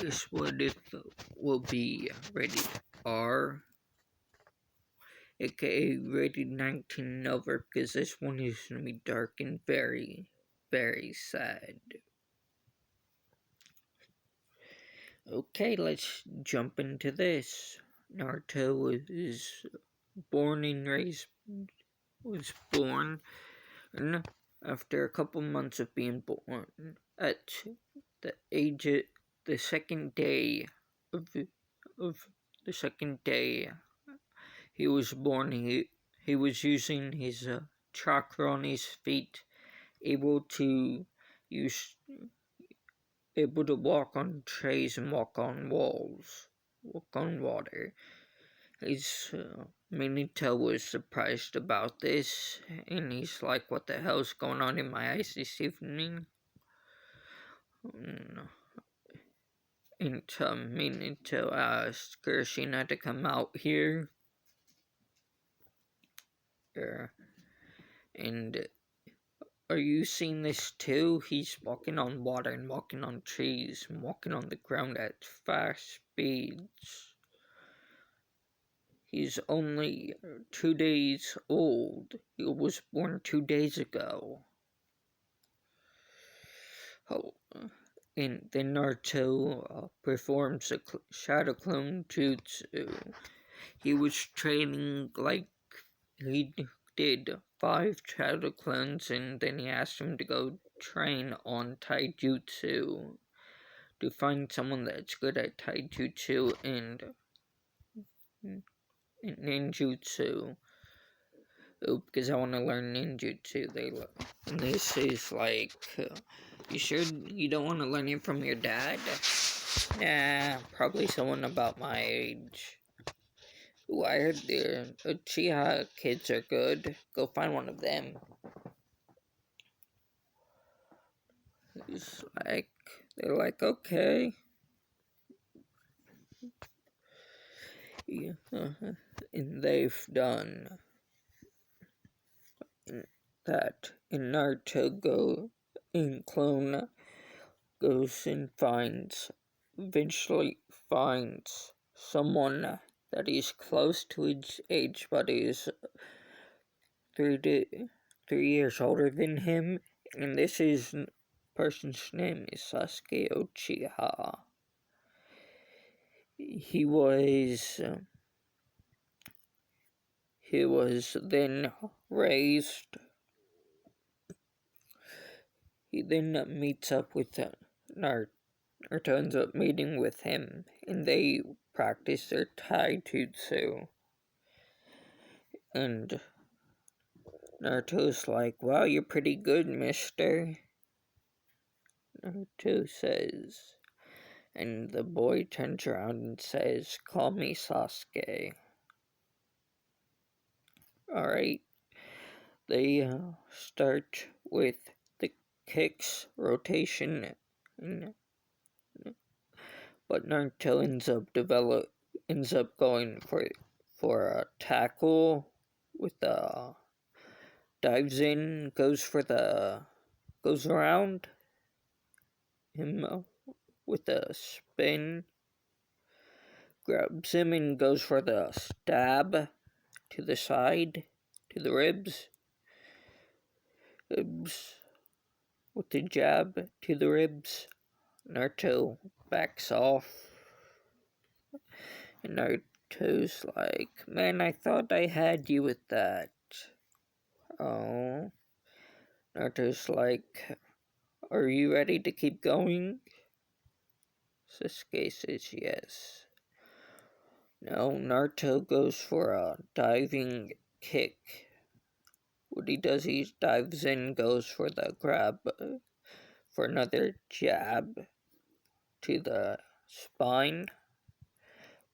This what it will be rated R, aka rated 19 and over, because this one is going to be dark and very, very sad. Okay, let's jump into this. Naruto was born and after a couple months of being born at the age of the second day of the second day he was born, he was using his chakra on his feet, able to use able to walk on trees and walk on walls, walk on water. His Minito was surprised about this, and he's like, "What the hell's going on in my eyes this evening?" And Minito asked Kushina to come out here. And are you seeing this too? He's walking on water and walking on trees and walking on the ground at fast speeds. He's only 2 days old. He was born 2 days ago. Oh, and then Naruto performs a shadow clone jutsu. He was training like he did 5 shadow clones, and then he asked him to go train on taijutsu to find someone that's good at taijutsu and ninjutsu. Because I want to learn ninjutsu. And this is like, you sure you don't want to learn it from your dad? Nah, probably someone about my age. Ooh, I heard the Uchiha kids are good. Go find one of them. It's like, they're like, okay. Yeah, and they've done that. And Naruto in Clone goes and eventually finds someone that is close to his age, but is 3 years older than him. And this person's name is Sasuke Uchiha. He was then raised. He then meets up with Naruto, ends up meeting with him, and they practice their taijutsu. And Naruto's like, "Wow, you're pretty good, mister," Naruto says. And the boy turns around and says, "Call me Sasuke." Alright, they start with the kicks rotation, but Naruto ends up going for a tackle with the dives in, goes around him with a spin, grabs him and goes for the stab to the side, to the ribs. With the jab to the ribs. Naruto backs off. And Naruto's like, "Man, I thought I had you with that." Oh. Naruto's like, "Are you ready to keep going?" Sasuke says yes. No, Naruto goes for a diving kick. What he does, he dives in, goes for the grab, for another jab to the spine,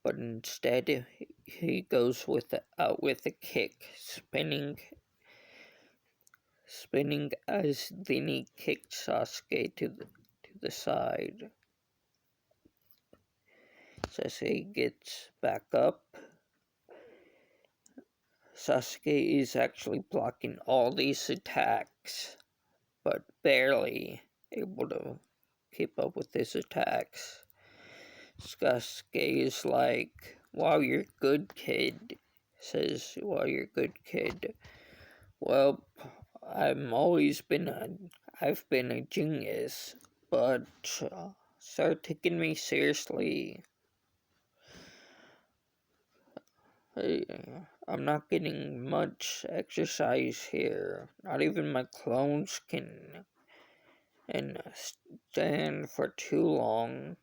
but instead he goes out with a kick, spinning as then he kicked Sasuke to the side. Sasuke gets back up. Sasuke is actually blocking all these attacks, but barely able to keep up with his attacks. Sasuke is like, wow, you're good, kid. Says, wow, you're good, kid. Well, I've been a genius, but start taking me seriously. I, I'm not getting much exercise here. Not even my clones can and stand for too long.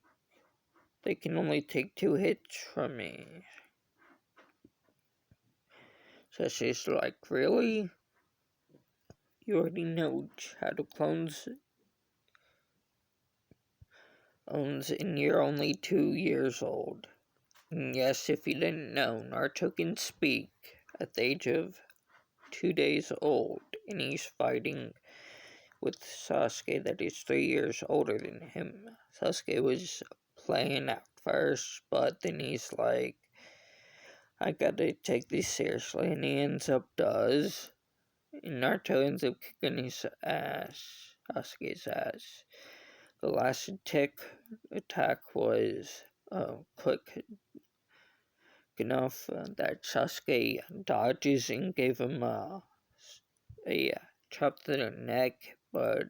They can only take 2 hits from me. So she's like, really? You already know how to clones owns and you're only 2 years old. And yes, if you didn't know, Naruto can speak at the age of 2 days old, and he's fighting with Sasuke that is 3 years older than him. Sasuke was playing at first, but then he's like, I gotta take this seriously, and he ends up does. And Naruto ends up kicking his ass, Sasuke's ass. The last attack was quick enough that Sasuke dodges and gave him a chop to the neck, but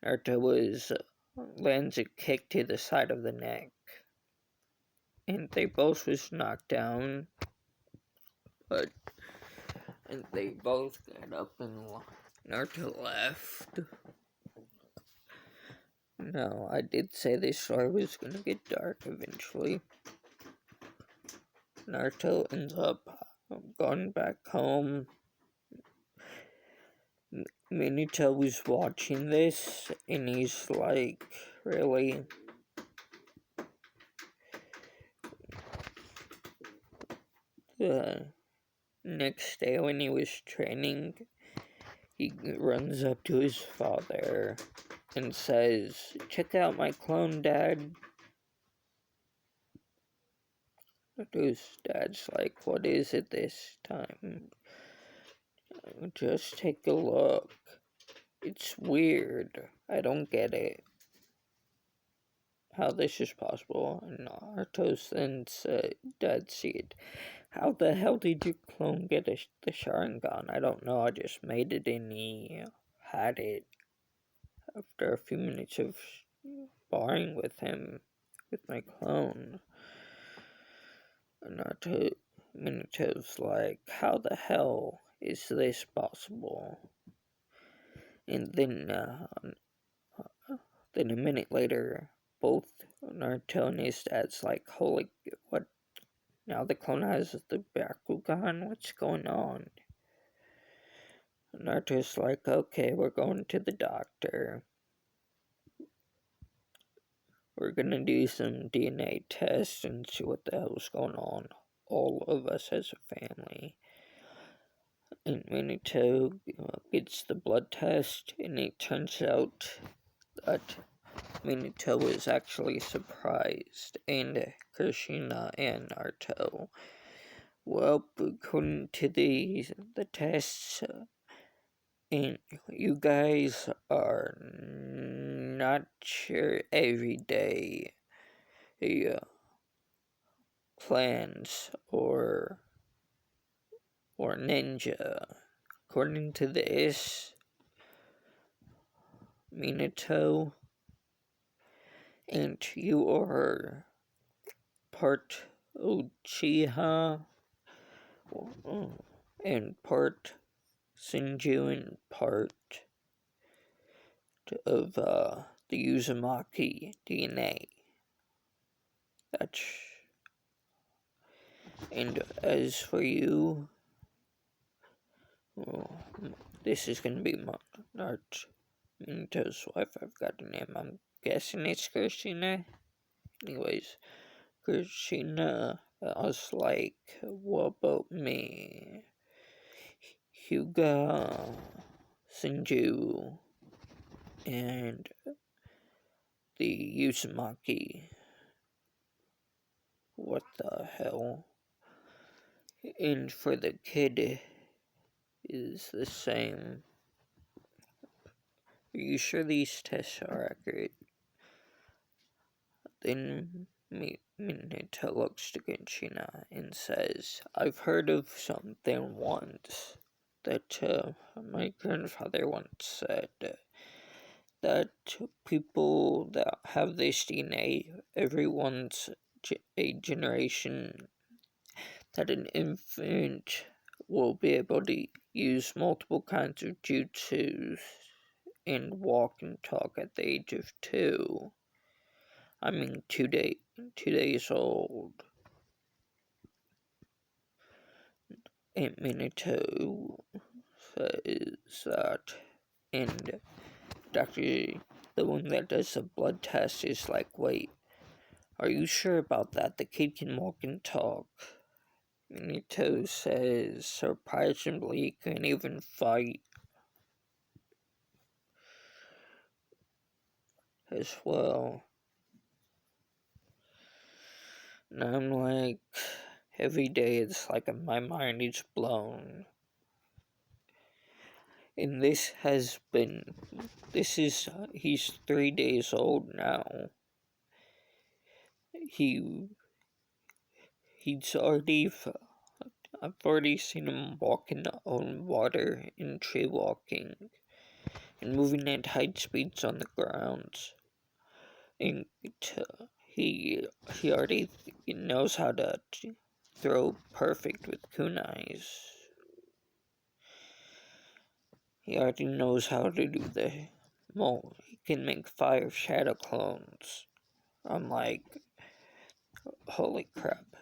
Naruto lands a kick to the side of the neck, and they both was knocked down, but and they both got up and Naruto left. No, I did say this story was gonna get dark eventually. Naruto ends up going back home. Minato was watching this, and he's like, really? The next day when he was training, he runs up to his father and says, check out my clone, Dad. His dad's like, what is it this time? Just take a look. It's weird. I don't get it. How this is possible. And Naruto then said, Dad, see it. How the hell did your clone get the Sharingan? I don't know. I just made it and he had it after a few minutes of sparring with him, with my clone. Minato's like, how the hell is this possible? And then a minute later, both Naruto and his dad's like, holy, what? Now the clone has the Bakugan? What's going on? Naruto's like, okay, we're going to the doctor. We're gonna do some DNA tests and see what the hell's going on. All of us as a family. And Minato gets the blood test, and it turns out that Minato was actually surprised, and Kushina and Naruto. Well, according to the tests, and you guys are not your everyday clans or ninja. According to this, Minato, and you are part Uchiha and part Senju and part of the Uzumaki DNA. That's and as for you, well, this is gonna be Naruto's wife. I've got a name. I'm guessing it's Kushina. Anyways, Kushina was like, what about me? Hyuga, Senju, and the Uzumaki. What the hell? And for the kid is the same. Are you sure these tests are accurate? Then Minato looks to Kushina and says, "I've heard of something once that my grandfather once said that people that have this DNA, everyone's a generation, that an infant will be able to use multiple kinds of jutsus and walk and talk at the age of 2. I mean, 2 days old." And Minato says that, and Doctor, the one that does the blood test, is like, "Wait, are you sure about that? The kid can walk and talk." Minato says, "Surprisingly, he can't even fight as well." And I'm like, every day it's like my mind is blown. And this is, he's 3 days old now. He's already, I've already seen him walking on water and tree walking and moving at high speeds on the ground. And he already knows how to throw perfect with kunais. He already knows how to do he can make 5 shadow clones. I'm like, holy crap.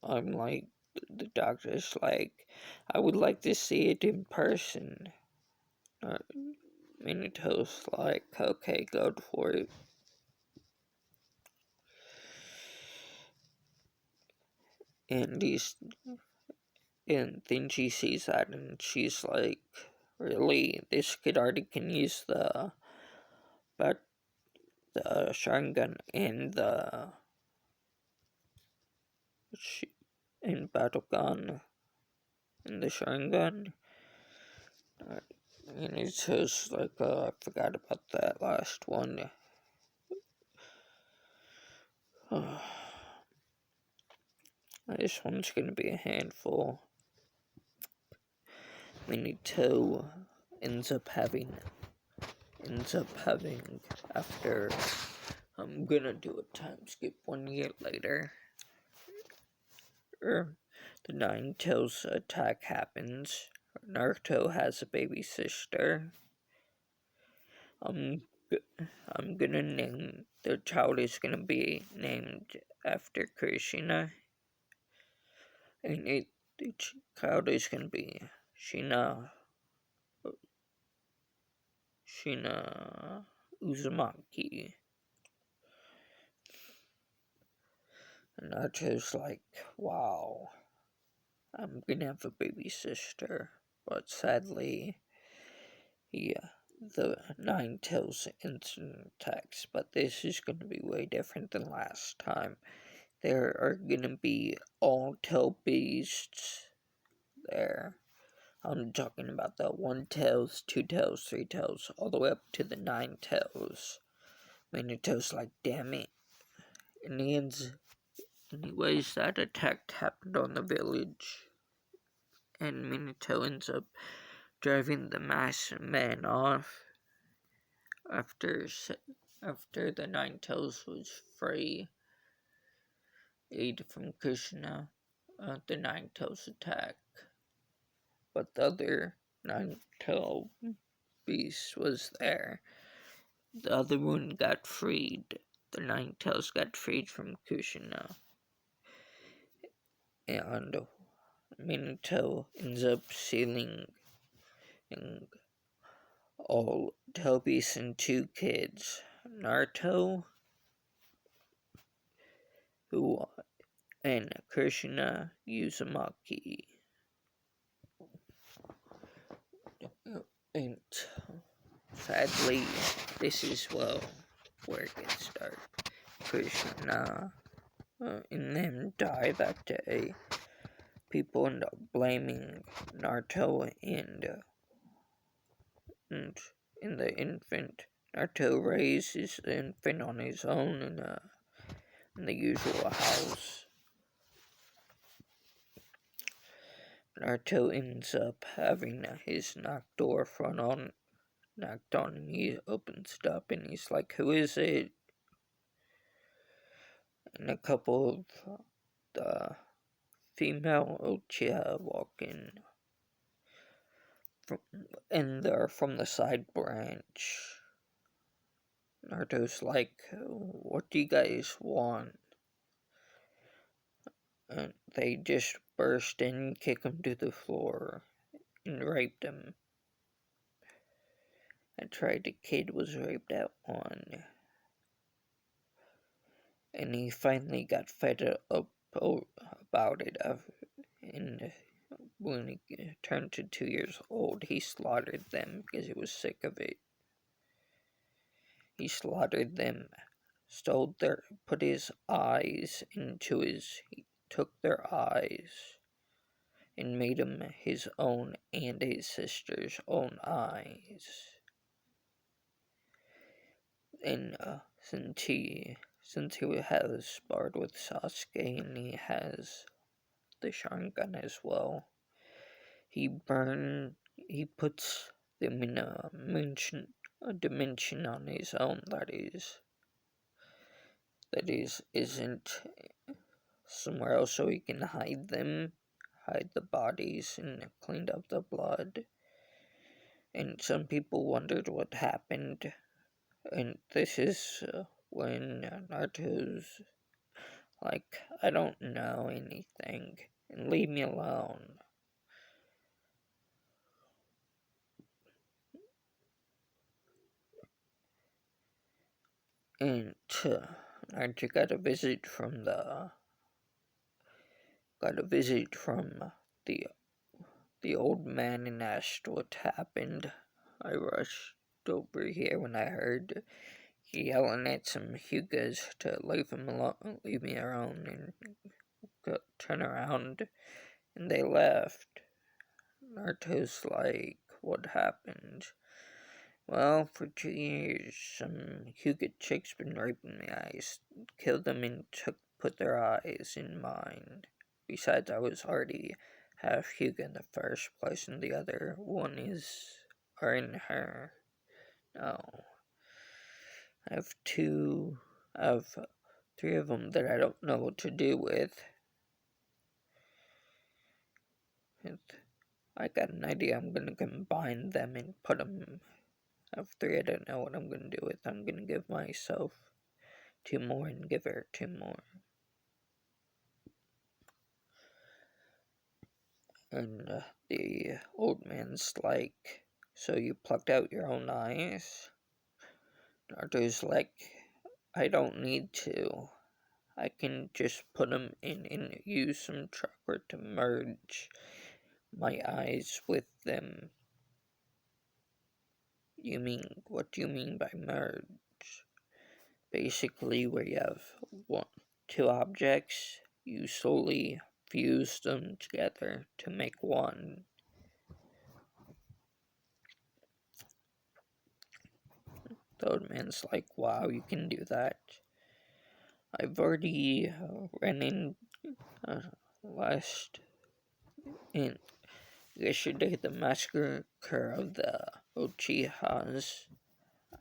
I'm like, the doctor's like, "I would like to see it in person." Minato's like, "Okay, go for it." And then she sees that and she's like, "Really? This kid already can use the Sharingan and battle gun and the Sharingan?" And it's just like, I forgot about that last one. This one's gonna be a handful. Minato ends up having, after, I'm gonna do a time skip 1 year later, the Nine Tails attack happens. Naruto has a baby sister. I'm gonna name, the child is gonna be named after Kushina. And the child is gonna be Shina Uzumaki. And I was like, wow, I'm gonna have a baby sister. But sadly, the Nine Tails instant attacks. But this is gonna be way different than last time. There are gonna be all tail beasts there. I'm talking about the 1 tails, 2 tails, 3 tails, all the way up to the 9 tails. Minato's like, "Damn it." And anyways, that attack happened on the village. And Minato ends up driving the masked man off after the Nine Tails was free. Aid from Krishna, the Nine Tails attack. But the other Nine Tail beast was there. The other one got freed. The Nine Tails got freed from Kushina. And Minato ends up sealing all tail beasts and 2 kids. Naruto, and Kushina Uzumaki. And sadly, this is where it gets dark. Kushina and them die that day. People end up blaming Naruto and the infant Naruto raised his infant on his own in the usual house. Naruto ends up having his knocked on, and he opens it up, and he's like, "Who is it?" And a couple of the female Uchiha walk in, and they're from the side branch. Naruto's like, "What do you guys want?" And they just burst in, kick him to the floor, and raped him. I tried the kid was raped at one. And he finally got fed up about it. And when he turned to 2 years old, he slaughtered them because he was sick of it. He slaughtered them, put his eyes into he took their eyes and made them his own and his sister's own eyes. And since he has sparred with Sasuke and he has the Sharingan as well, he puts them in a dimension on his own that isn't somewhere else, so he can hide the bodies, and clean up the blood. And some people wondered what happened, and this is when Naruto's like, "I don't know anything, and leave me alone." And Naruto got a visit from the old man and asked what happened. I rushed over here when I heard yelling at some Hyugas to leave me alone, and turn around, and they left. Naruto's like, "What happened?" "Well, for 2 years, some Hyuga chick's been raping me. I killed them and put their eyes in mine. Besides, I was already half Hyuga in the first place, and the other one are in her. No. I have three of them that I don't know what to do with. I got an idea. I'm gonna combine them and put them. I have three. I don't know what I'm gonna do with. I'm gonna give myself 2 more and give her 2 more." And the old man's like, "So you plucked out your own eyes?" Naruto's like, "I don't need to. I can just put them in and use some chakra to merge my eyes with them." What do you mean by merge? Basically, where you have two objects, you slowly fuse them together to make one. The old man's like, "Wow, you can do that." I've already ran in yesterday. The massacre of the Uchihas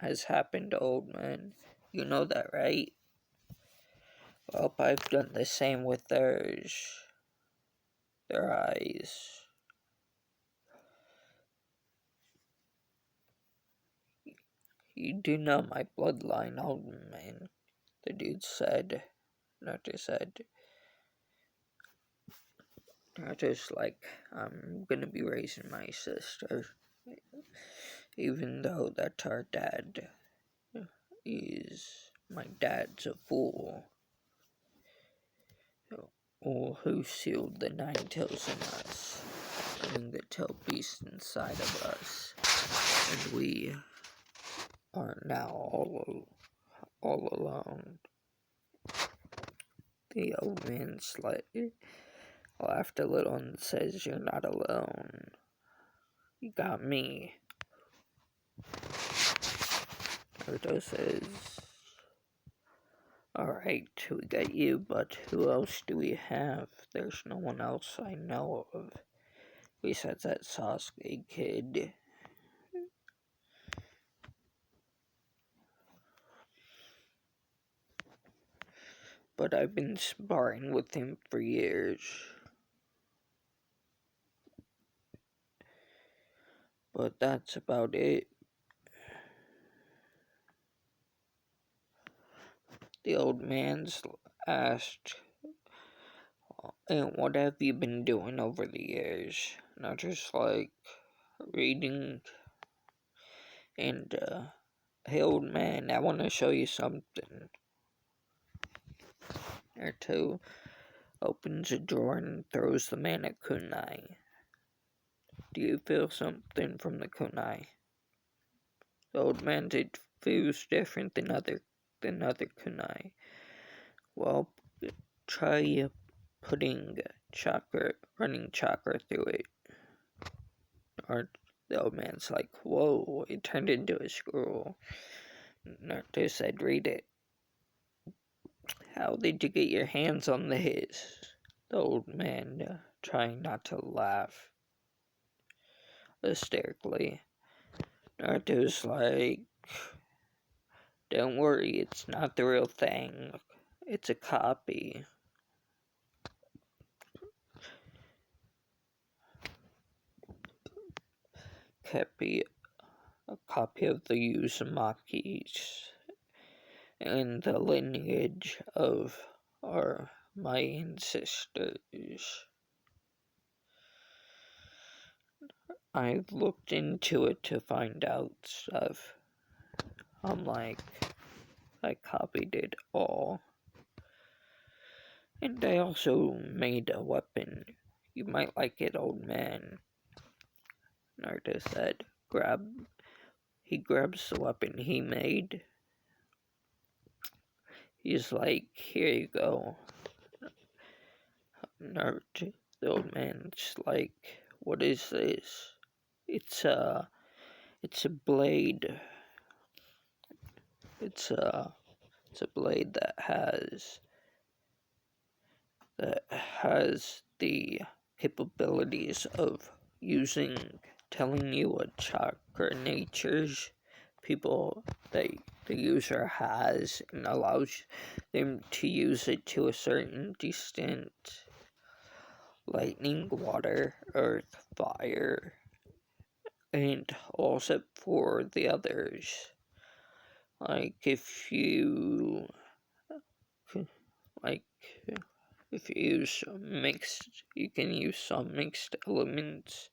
has happened, old man. You know that, right? Well, I've done the same with their eyes. "You do know my bloodline, old man," the dude said. Naruto's like, "I'm gonna be raising my sister, even though that our dad my dad's a fool. Or who sealed the 9 tails in us, putting the tail beast inside of us, and we are now all alone." The old man laughed a little and says, "You're not alone. You got me." Naruto says, alright, we got you, but who else do we have? There's no one else I know of. Besides that Sasuke kid. But I've been sparring with him for years. But that's about it. The old man's asked, and what have you been doing over the years? Not just like reading and, hey old man, I want to show you something. Naruto opens a drawer and throws the man a kunai. Do you feel something from the kunai? The old man said, feels different than other kunai. Well, try putting running chakra through it. Or the old man's like, whoa, it turned into a scroll. Naruto said, read it. How did you get your hands on this? The old man, trying not to laugh hysterically. Naruto's like, don't worry, it's not the real thing. It's a copy. A copy of the Uzumakis and the lineage of my ancestors. I looked into it to find out stuff. I'm like, I copied it all. And I also made a weapon. You might like it, old man. Naruto said, he grabs the weapon he made. He's like, here you go. Naruto, the old man's like, what is this? It's a blade. It's a blade that has the capabilities of telling you what chakra natures the user has, and allows them to use it to a certain extent. Lightning, water, earth, fire, and also for the others. Like if you use mixed, you can use some mixed elements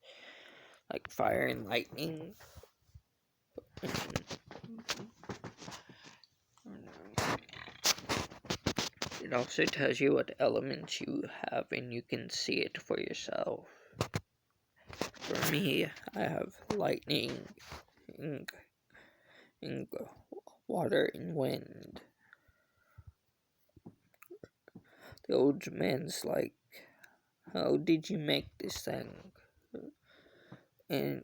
like fire and lightning. It also tells you what elements you have, and you can see it for yourself. For me, I have lightning, and water, and wind. The old man's like, how did you make this thing? And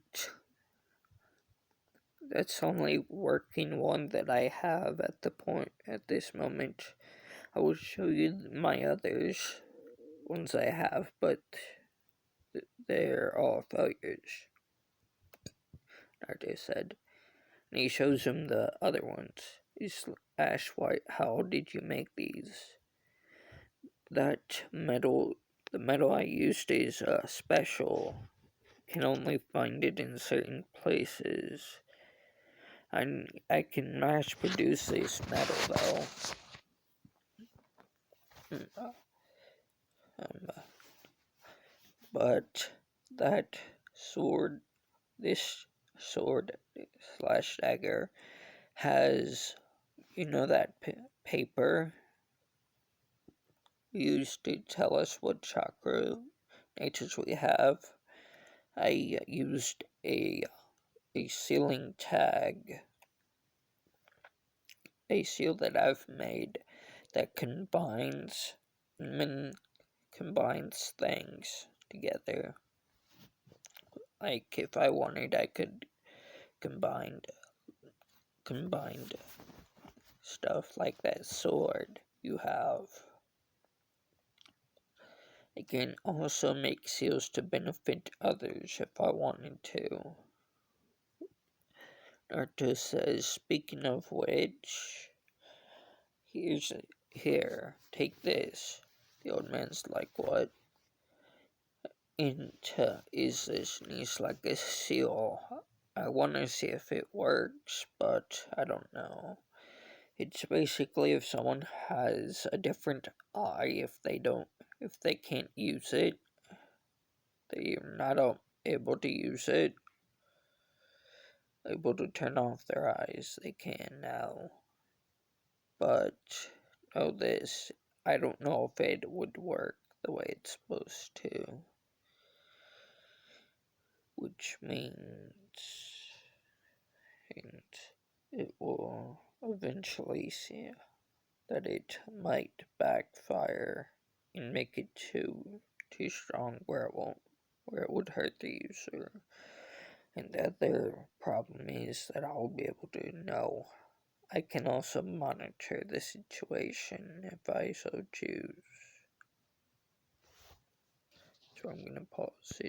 that's only working one that I have at this moment. I will show you my others, ones I have, but they're all failures, Naruto said. And he shows him the other ones. He's Ash White, how did you make these? The metal I used is special. Can only find it in certain places. I can mass produce this metal though. But this sword slash dagger has, that paper used to tell us what chakra natures we have. I used a sealing tag, a seal that I've made that combines things together. Like if I wanted, I could combine combined stuff like that sword you have. I can also make seals to benefit others if I wanted to. Naruto says, speaking of which, here, take this. The old man's like, what? Is this? And he's like, a seal. I want to see if it works, but I don't know. It's basically if someone has a different eye, if they can't use it, they're not able to use it, able to turn off their eyes, they can now. But, this, I don't know if it would work the way it's supposed to. Which means it will eventually see that it might backfire and make it too strong where it would hurt the user. And the other problem is that I'll be able to know. I can also monitor the situation if I so choose. So I'm gonna pause it.